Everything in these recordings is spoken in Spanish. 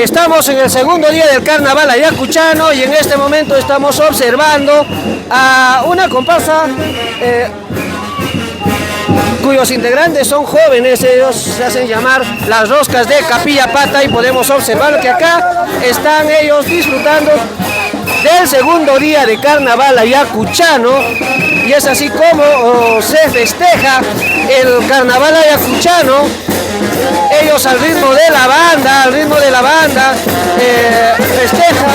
Estamos en el segundo día del carnaval ayacuchano y en este momento estamos observando a una comparsa cuyos integrantes son jóvenes. Ellos se hacen llamar las Roscas de Capilla Pata y podemos observar que acá están ellos disfrutando del segundo día de carnaval ayacuchano, y es así como se festeja el carnaval ayacuchano. Ellos al ritmo de la banda, festejan.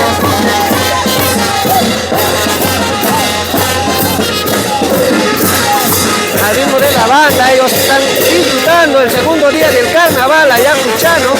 Al ritmo de la banda, ellos están disfrutando el segundo día del carnaval ayacuchano.